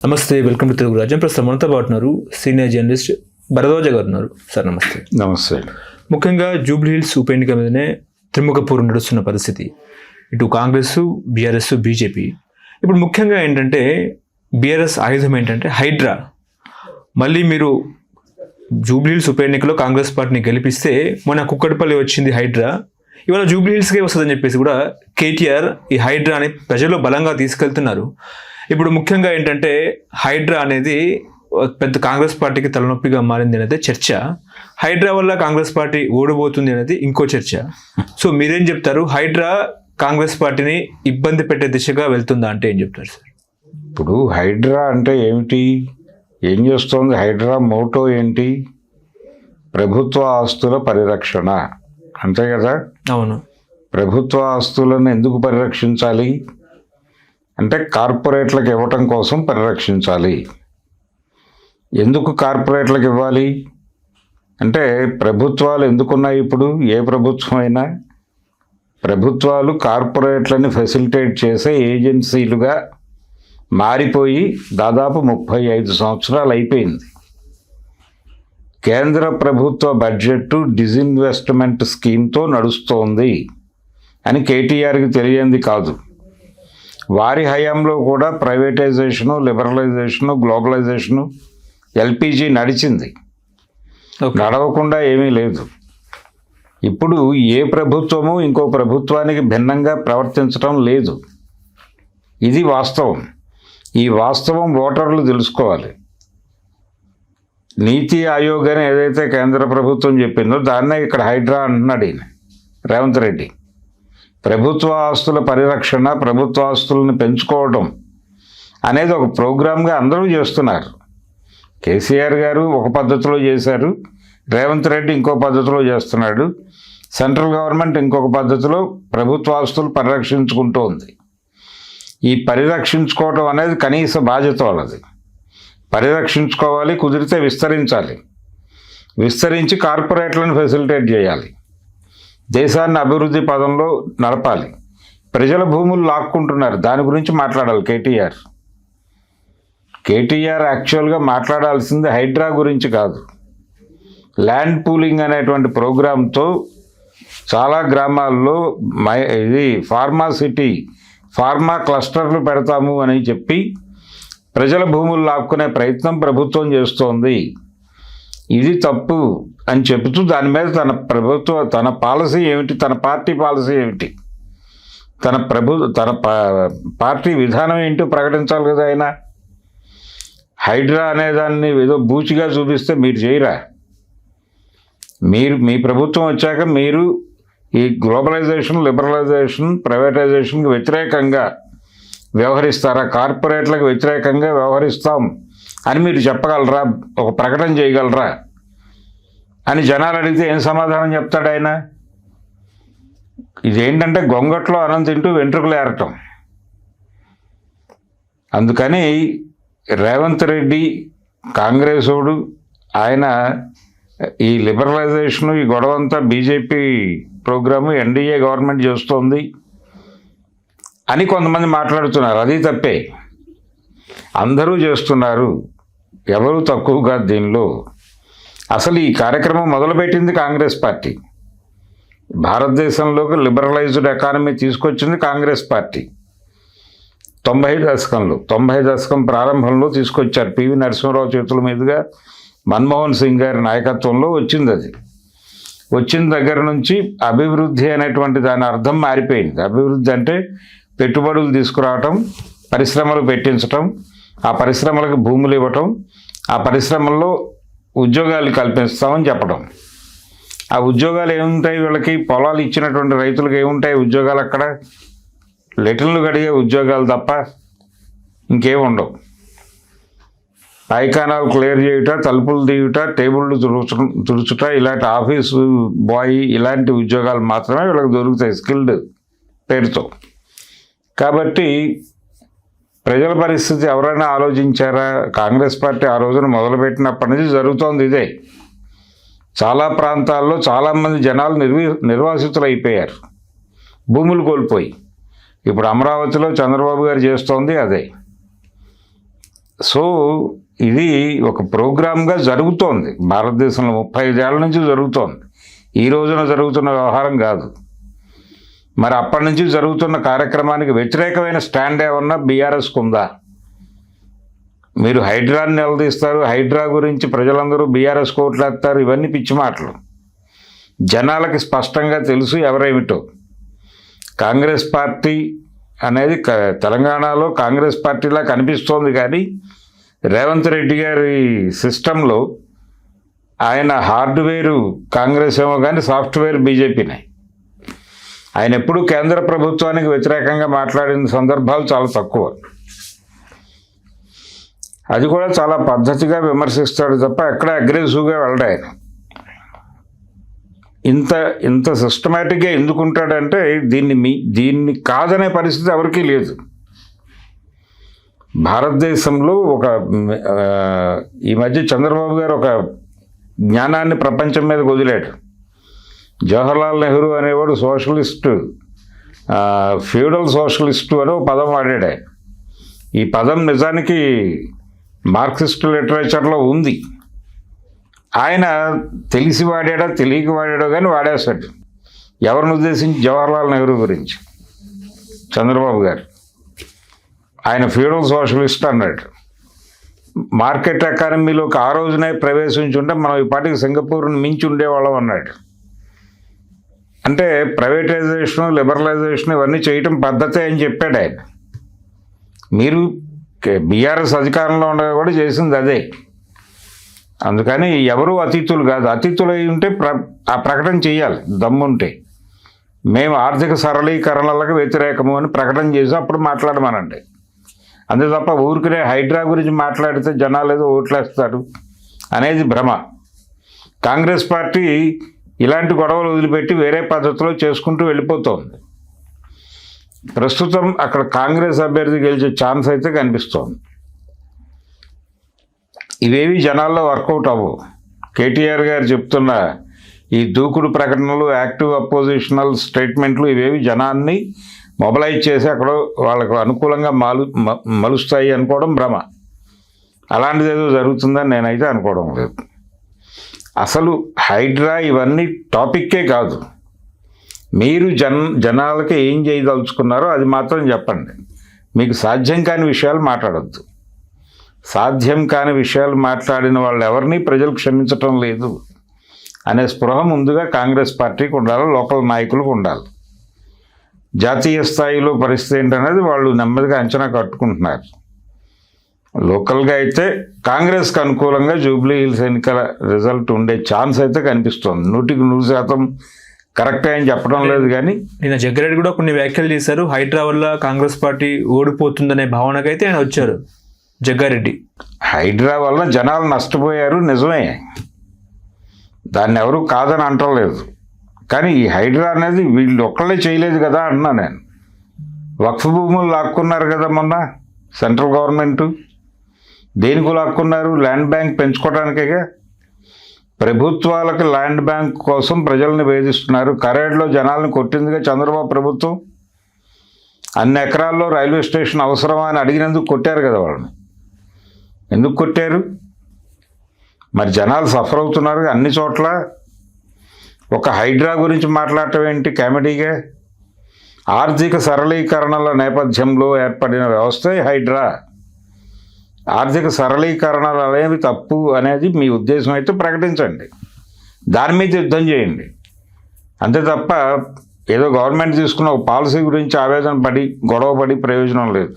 నమస్తే, welcome to Telugu రాజ్యం. ప్రస్తుతం మనతో పాటు ఉన్నారు సీనియర్ జర్నలిస్ట్ భరద్వాజ గారు ఉన్నారు. సార్ నమస్తే. నమస్తే. ముఖ్యంగా జూబ్లీ హిల్స్ ఉప ఎన్నిక మీదనే త్రిముఖపూర్ నడుస్తున్న పరిస్థితి, ఇటు కాంగ్రెస్, బీఆర్ఎస్, బీజేపీ. ఇప్పుడు ముఖ్యంగా ఏంటంటే బీఆర్ఎస్ ఆయుధం ఏంటంటే హైడ్రా. మళ్ళీ మీరు జూబ్లీ హిల్స్ ఉప ఎన్నికలో కాంగ్రెస్ పార్టీని గెలిపిస్తే మన కుక్కటిపల్లి వచ్చింది హైడ్రా, ఇవాళ జూబ్లీ హిల్స్కే వస్తుందని చెప్పేసి కూడా కేటీఆర్ ఈ హైడ్రాని ప్రజల్లో బలంగా తీసుకెళ్తున్నారు. ఇప్పుడు ముఖ్యంగా ఏంటంటే హైడ్రా అనేది పెద్ద కాంగ్రెస్ పార్టీకి తలనొప్పిగా మారింది అనేది చర్చ. హైడ్రా వల్ల కాంగ్రెస్ పార్టీ ఓడిపోతుంది అనేది ఇంకో చర్చ. సో మీరేం చెప్తారు? హైడ్రా కాంగ్రెస్ పార్టీని ఇబ్బంది పెట్టే దిశగా వెళ్తుందా అంటే ఏం చెప్తారు సార్? ఇప్పుడు హైడ్రా అంటే ఏమిటి, ఏం చేస్తోంది? హైడ్రా మోటో ఏంటి? ప్రభుత్వ ఆస్తుల పరిరక్షణ, అంతే కదా? అవును. ప్రభుత్వ ఆస్తులను ఎందుకు పరిరక్షించాలి అంటే కార్పొరేట్లకు ఇవ్వటం కోసం పరిరక్షించాలి. ఎందుకు కార్పొరేట్లకు ఇవ్వాలి అంటే ప్రభుత్వాలు ఎందుకున్నాయి? ఇప్పుడు ఏ ప్రభుత్వం అయినా ప్రభుత్వాలు కార్పొరేట్లని ఫెసిలిటేట్ చేసే ఏజెన్సీలుగా మారిపోయి దాదాపు 35 సంవత్సరాలు అయిపోయింది. కేంద్ర ప్రభుత్వ బడ్జెట్ డిజిన్వెస్ట్మెంట్ స్కీమ్తో నడుస్తోంది అని కేటీఆర్కి తెలియంది కాదు. వారి హయాంలో కూడా ప్రైవేటైజేషను, లిబరలైజేషను, గ్లోబలైజేషను, ఎల్పిజి నడిచింది. నడవకుండా ఏమీ లేదు. ఇప్పుడు ఏ ప్రభుత్వము ఇంకో ప్రభుత్వానికి భిన్నంగా ప్రవర్తించడం లేదు. ఇది వాస్తవం. ఈ వాస్తవం ఓటర్లు తెలుసుకోవాలి. నీతి ఆయోగ్ అని ఏదైతే కేంద్ర ప్రభుత్వం చెప్పిందో దాన్నే ఇక్కడ హైడ్రా అంటున్నాడు ఈయన రేవంత్ రెడ్డి. ప్రభుత్వ ఆస్తుల పరిరక్షణ, ప్రభుత్వ ఆస్తులను పెంచుకోవడం అనేది ఒక ప్రోగ్రామ్గా అందరూ చేస్తున్నారు. కేసీఆర్ గారు ఒక పద్ధతిలో చేశారు, రేవంత్ రెడ్డి ఇంకో పద్ధతిలో చేస్తున్నాడు, సెంట్రల్ గవర్నమెంట్ ఇంకొక పద్ధతిలో ప్రభుత్వ ఆస్తులు పరిరక్షించుకుంటూ ఉంది. ఈ పరిరక్షించుకోవడం అనేది కనీస బాధ్యత వాళ్ళది. పరిరక్షించుకోవాలి, కుదిరితే విస్తరించాలి, విస్తరించి కార్పొరేట్లను ఫెసిలిటేట్ చేయాలి, దేశాన్ని అభివృద్ధి పదంలో నడపాలి. ప్రజల భూములు లాక్కుంటున్నారు, దాని గురించి మాట్లాడాలి కేటీఆర్ యాక్చువల్గా మాట్లాడాల్సింది హైడ్రా గురించి కాదు. ల్యాండ్ పూలింగ్ అనేటువంటి ప్రోగ్రాంతో చాలా గ్రామాల్లో ఇది ఫార్మా క్లస్టర్లు పెడతాము అని చెప్పి ప్రజల భూములు లాక్కునే ప్రయత్నం ప్రభుత్వం చేస్తోంది. ఇది తప్పు అని చెబుతూ దాని మీద తన పాలసీ ఏమిటి, తన పార్టీ పాలసీ ఏమిటి, తన పార్టీ విధానం ఏంటో ప్రకటించాలి కదా ఆయన. హైడ్రా అనేదాన్ని ఏదో బూచిగా చూపిస్తే మీరు చేయరా? మీ ప్రభుత్వం వచ్చాక మీరు ఈ గ్లోబలైజేషన్, లిబరలైజేషన్, ప్రైవేటైజేషన్కి వ్యతిరేకంగా వ్యవహరిస్తారా? కార్పొరేట్లకు వ్యతిరేకంగా వ్యవహరిస్తాం అని మీరు చెప్పగలరా? ఒక ప్రకటన చేయగలరా అని జనాలు అడిగితే ఏం సమాధానం చెప్తాడు ఆయన? ఇదేంటంటే గొంగట్లో అన్నం తింటూ వెంట్రుకలు ఏరటం. అందుకని రేవంత్ రెడ్డి కాంగ్రెసోడు, ఆయన ఈ లిబరలైజేషను, ఈ గొడవంతా బీజేపీ ప్రోగ్రాము ఎన్డీఏ గవర్నమెంట్ చేస్తోంది అని కొంతమంది మాట్లాడుతున్నారు. అది తప్పే. అందరూ చేస్తున్నారు, ఎవరు తక్కువగా దీనిలో. అసలు ఈ కార్యక్రమం మొదలుపెట్టింది కాంగ్రెస్ పార్టీ. భారతదేశంలోకి లిబరలైజ్డ్ ఎకానమీ తీసుకొచ్చింది కాంగ్రెస్ పార్టీ 90 దశకం ప్రారంభంలో తీసుకొచ్చారు. పివి నరసింహరావు చేతుల మీదుగా మన్మోహన్ సింగ్ గారి నాయకత్వంలో వచ్చింది. అది వచ్చిన దగ్గర నుంచి అభివృద్ధి అనేటువంటి దాని అర్థం మారిపోయింది. అభివృద్ధి అంటే పెట్టుబడులు తీసుకురావటం, పరిశ్రమలు పెట్టించటం, ఆ పరిశ్రమలకు భూములు ఇవ్వటం, ఆ పరిశ్రమల్లో ఉద్యోగాలు కల్పిస్తామని చెప్పడం. ఆ ఉద్యోగాలు ఏముంటాయి? వీళ్ళకి పొలాలు ఇచ్చినటువంటి రైతులకు ఏముంటాయి ఉద్యోగాలు? అక్కడ లెటర్లు కడిగే ఉద్యోగాలు తప్ప ఇంకేముండవు. పైకానాలు క్లియర్ చేయుట, తలుపులు తీయుట, టేబుళ్ళు తుడుచుట, ఇలాంటి ఆఫీసు బాయ్, ఇలాంటి ఉద్యోగాలు మాత్రమే వీళ్ళకి దొరుకుతాయి స్కిల్డ్ పేరుతో. కాబట్టి ప్రజల పరిస్థితి ఎవరైనా ఆలోచించారా? కాంగ్రెస్ పార్టీ ఆ రోజున మొదలుపెట్టినప్పటి నుంచి జరుగుతోంది ఇదే. చాలా ప్రాంతాల్లో చాలామంది జనాలు నిర్వాసితులు అయిపోయారు, భూములు కోల్పోయి. ఇప్పుడు అమరావతిలో చంద్రబాబు గారు చేస్తోంది అదే. సో ఇది ఒక ప్రోగ్రామ్గా జరుగుతోంది భారతదేశంలో 35 ఏళ్ల నుంచి జరుగుతోంది. ఈ రోజున జరుగుతున్న వ్యవహారం కాదు. మరి అప్పటి నుంచి జరుగుతున్న కార్యక్రమానికి వ్యతిరేకమైన స్టాండ్ ఏమన్నా బీఆర్ఎస్కు ఉందా? మీరు హైడ్రాని నిలదీస్తారు, హైడ్రా గురించి ప్రజలందరూ బీఆర్ఎస్ కోట్లేస్తారు, ఇవన్నీ పిచ్చి మాటలు. జనాలకి స్పష్టంగా తెలుసు ఎవరేమిటో. కాంగ్రెస్ పార్టీ అనేది తెలంగాణలో కాంగ్రెస్ పార్టీలా కనిపిస్తోంది, కానీ రేవంత్ రెడ్డి గారి సిస్టంలో ఆయన హార్డ్వేరు కాంగ్రెస్ ఏమో కానీ సాఫ్ట్వేర్ బీజేపీనే. ఆయన ఎప్పుడూ కేంద్ర ప్రభుత్వానికి వ్యతిరేకంగా మాట్లాడిన సందర్భాలు చాలా తక్కువ. అది కూడా చాలా పద్ధతిగా విమర్శిస్తాడు తప్ప ఎక్కడ అగ్రెసివ్గా వెళ్ళడు ఆయన. ఇంత సిస్టమేటిక్గా ఎందుకుంటాడంటే దీన్ని కాదనే పరిస్థితి ఎవరికీ లేదు. భారతదేశంలో ఈ మధ్య చంద్రబాబు గారు ఒక జ్ఞానాన్ని ప్రపంచం మీద వదిలాడు. జవహర్లాల్ నెహ్రూ అనేవాడు సోషలిస్టు, ఫ్యూడల్ సోషలిస్టు అని ఒక పదం వాడాడు ఆయన. ఈ పదం నిజానికి మార్క్సిస్ట్ లిటరేచర్లో ఉంది. ఆయన తెలిసి వాడాడో తెలియక వాడాడో కానీ వాడేశాడు. ఎవరిని ఉద్దేశించి? జవహర్లాల్ నెహ్రూ గురించి చంద్రబాబు గారు. ఆయన ఫ్యూడల్ సోషలిస్ట్ అన్నాడు. మార్కెట్ ఎకానమీలోకి ఆ రోజునే ప్రవేశించుంటే మనం ఈ పాటికి సింగపూర్ని మించి ఉండేవాళ్ళం అన్నాడు. అంటే ప్రైవేటైజేషను, లిబరలైజేషన్ ఇవన్నీ చేయటం పద్ధతే అని చెప్పాడు ఆయన. మీరు బీఆర్ఎస్ అధికారంలో ఉండగా కూడా చేసింది అదే. అందుకని ఎవరు అతిథులు కాదు. అతిథులు అయి ఉంటే ఆ ప్రకటన చేయాలి దమ్ముంటే. మేము ఆర్థిక సరళీకరణలకు వ్యతిరేకము అని ప్రకటన చేసి అప్పుడు మాట్లాడమనండి. అంతే తప్ప ఊరికనే హైడ్రా గురించి మాట్లాడితే జనాలు ఏదో ఓట్లేస్తారు అనేది భ్రమ. కాంగ్రెస్ పార్టీ ఇలాంటి గొడవలు వదిలిపెట్టి వేరే పద్ధతిలో చేసుకుంటూ వెళ్ళిపోతోంది. ప్రస్తుతం అక్కడ కాంగ్రెస్ అభ్యర్థి గెలిచే ఛాన్స్ అయితే కనిపిస్తోంది. ఇవేవి జనాల్లో వర్కౌట్ అవ్వవు. కేటీఆర్ గారు చెప్తున్న ఈ దూకుడు ప్రకటనలు, యాక్టివ్ అపోజిషనల్ స్టేట్మెంట్లు ఇవేవి జనాన్ని మొబలైజ్ చేసి అక్కడ వాళ్ళకు అనుకూలంగా మలుస్తాయి అనుకోవడం భ్రమ. అలాంటిది ఏదో జరుగుతుందని నేనైతే అనుకోవడం లేదు. అసలు హైడ్రా ఇవన్నీ టాపిక్కే కాదు. మీరు జనాలకి ఏం చేయదలుచుకున్నారో అది మాత్రం చెప్పండి. మీకు సాధ్యం కాని విషయాలు మాట్లాడద్దు. సాధ్యం కాని విషయాలు మాట్లాడిన వాళ్ళు ఎవరిని ప్రజలు క్షమించటం లేదు అనే స్పృహ ముందుగా కాంగ్రెస్ పార్టీకి ఉండాలి, లోకల్ నాయకులకు ఉండాలి. జాతీయ స్థాయిలో పరిస్థితి ఏంటనేది వాళ్ళు నెమ్మదిగా అంచనా కట్టుకుంటున్నారు. లోకల్గా అయితే కాంగ్రెస్కి అనుకూలంగా జూబ్లీ హిల్స్ ఎన్నికల రిజల్ట్ ఉండే ఛాన్స్ అయితే కనిపిస్తోంది. 100% కరెక్టే అని చెప్పడం లేదు. కానీ నిన్న జగ్గారెడ్డి కూడా కొన్ని వ్యాఖ్యలు చేశారు. హైడ్రా వల్ల కాంగ్రెస్ పార్టీ ఓడిపోతుందనే భావనకైతే ఆయన వచ్చారు జగ్గారెడ్డి. హైడ్రా వల్ల జనాలు నష్టపోయారు, నిజమే. దాన్ని ఎవరు కాదని అంటలేదు. కానీ ఈ హైడ్రా అనేది వీళ్ళు ఒక్కళ్ళే చేయలేదు కదా అన్నా నేను. వక్ఫ్ భూములు లాక్కున్నారు కదా మొన్న సెంట్రల్ గవర్నమెంట్. దేనికి లాక్కున్నారు? Land bank పెంచుకోవడానికేగా. ప్రభుత్వాలకు ల్యాండ్ బ్యాంక్ కోసం ప్రజల్ని వేధిస్తున్నారు. కరేడ్లో జనాలను కొట్టిందిగా చంద్రబాబు ప్రభుత్వం. అన్ని ఎకరాల్లో రైల్వే స్టేషన్ అవసరమా అని అడిగినందుకు కొట్టారు కదా వాళ్ళని. ఎందుకు కొట్టారు? మరి జనాలు సఫర్ అవుతున్నారు అన్ని చోట్ల. ఒక హైడ్రా గురించి మాట్లాడటం ఏంటి కామెడీగా? ఆర్థిక సరళీకరణల నేపథ్యంలో ఏర్పడిన వ్యవస్థే హైడ్రా. ఆర్థిక సరళీకరణలు అనేవి తప్పు అనేది మీ ఉద్దేశం అయితే ప్రకటించండి, దాని మీద యుద్ధం చేయండి. అంతే తప్ప ఏదో గవర్నమెంట్ తీసుకున్న ఒక పాలసీ గురించి ఆవేదన పడి గొడవ పడి ప్రయోజనం లేదు.